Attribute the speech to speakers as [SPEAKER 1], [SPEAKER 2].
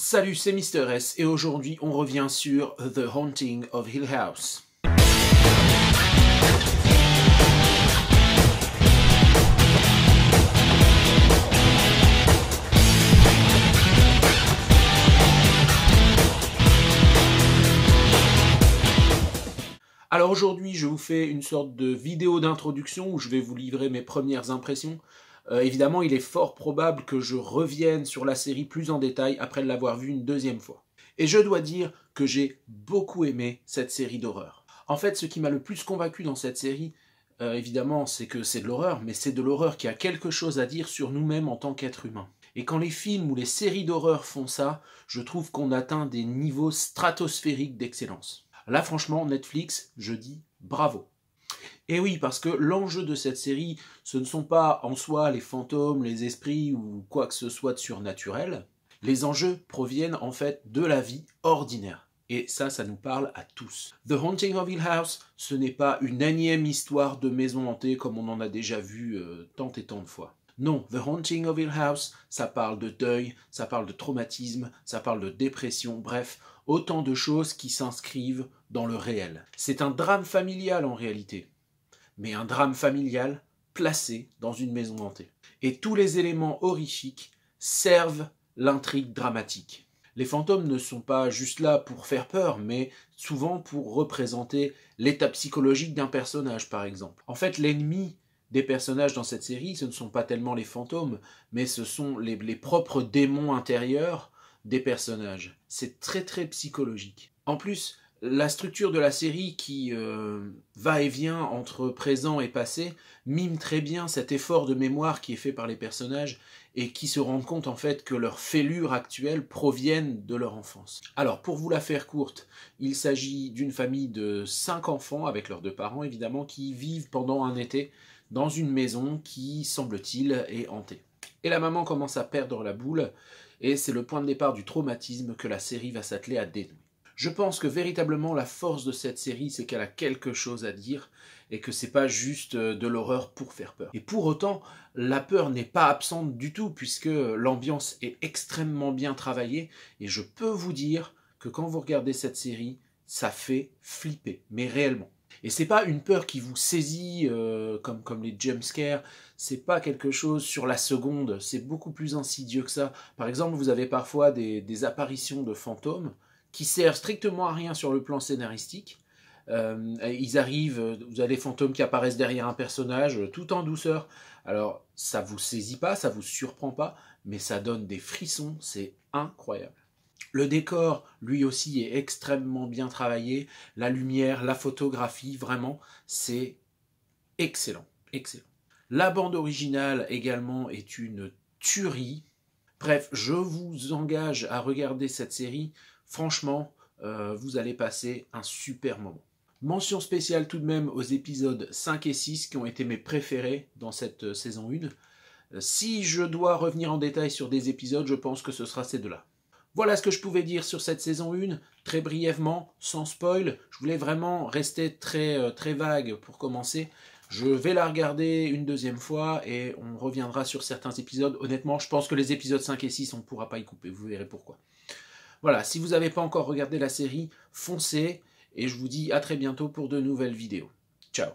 [SPEAKER 1] Salut, c'est Mister S et aujourd'hui on revient sur The Haunting of Hill House. Alors aujourd'hui je vous fais une sorte de vidéo d'introduction où je vais vous livrer mes premières impressions. Évidemment, il est fort probable que je revienne sur la série plus en détail après l'avoir vue une deuxième fois. Et je dois dire que j'ai beaucoup aimé cette série d'horreur. En fait, ce qui m'a le plus convaincu dans cette série, évidemment, c'est que c'est de l'horreur, mais c'est de l'horreur qui a quelque chose à dire sur nous-mêmes en tant qu'êtres humains. Et quand les films ou les séries d'horreur font ça, je trouve qu'on atteint des niveaux stratosphériques d'excellence. Là, franchement, Netflix, je dis bravo. Et oui, parce que l'enjeu de cette série, ce ne sont pas en soi les fantômes, les esprits ou quoi que ce soit de surnaturel. Les enjeux proviennent en fait de la vie ordinaire. Et ça nous parle à tous. The Haunting of Hill House, ce n'est pas une énième histoire de maison hantée comme on en a déjà vu tant et tant de fois. Non, The Haunting of Hill House, ça parle de deuil, ça parle de traumatisme, ça parle de dépression, bref, autant de choses qui s'inscrivent dans le réel. C'est un drame familial en réalité, mais un drame familial placé dans une maison hantée. Et tous les éléments horrifiques servent l'intrigue dramatique. Les fantômes ne sont pas juste là pour faire peur, mais souvent pour représenter l'état psychologique d'un personnage, par exemple. En fait, l'ennemi des personnages dans cette série, ce ne sont pas tellement les fantômes, mais ce sont les propres démons intérieurs des personnages. C'est très psychologique. En plus, la structure de la série qui va et vient entre présent et passé mime très bien cet effort de mémoire qui est fait par les personnages et qui se rendent compte en fait que leurs fêlures actuelles proviennent de leur enfance. Alors pour vous la faire courte, il s'agit d'une famille de 5 enfants avec leurs 2 parents évidemment qui vivent pendant un été dans une maison qui, semble-t-il, est hantée. Et la maman commence à perdre la boule et c'est le point de départ du traumatisme que la série va s'atteler à dénouer. Je pense que véritablement la force de cette série, c'est qu'elle a quelque chose à dire et que c'est pas juste de l'horreur pour faire peur. Et pour autant, la peur n'est pas absente du tout puisque l'ambiance est extrêmement bien travaillée et je peux vous dire que quand vous regardez cette série, ça fait flipper, mais réellement. Et c'est pas une peur qui vous saisit comme les jumpscares, c'est pas quelque chose sur la seconde, c'est beaucoup plus insidieux que ça. Par exemple, vous avez parfois des apparitions de fantômes qui servent strictement à rien sur le plan scénaristique. Ils arrivent, vous avez les fantômes qui apparaissent derrière un personnage, tout en douceur. Alors, ça vous saisit pas, ça vous surprend pas, mais ça donne des frissons, c'est incroyable. Le décor, lui aussi, est extrêmement bien travaillé. La lumière, la photographie, vraiment, c'est excellent, excellent. La bande originale, également, est une tuerie. Bref, je vous engage à regarder cette série. Franchement, vous allez passer un super moment. Mention spéciale tout de même aux épisodes 5 et 6 qui ont été mes préférés dans cette saison 1. Si je dois revenir en détail sur des épisodes, je pense que ce sera ces deux-là. Voilà ce que je pouvais dire sur cette saison 1, très brièvement, sans spoil. Je voulais vraiment rester très vague pour commencer. Je vais la regarder une deuxième fois et on reviendra sur certains épisodes. Honnêtement, je pense que les épisodes 5 et 6, on ne pourra pas y couper, vous verrez pourquoi. Voilà, si vous n'avez pas encore regardé la série, foncez et je vous dis à très bientôt pour de nouvelles vidéos. Ciao.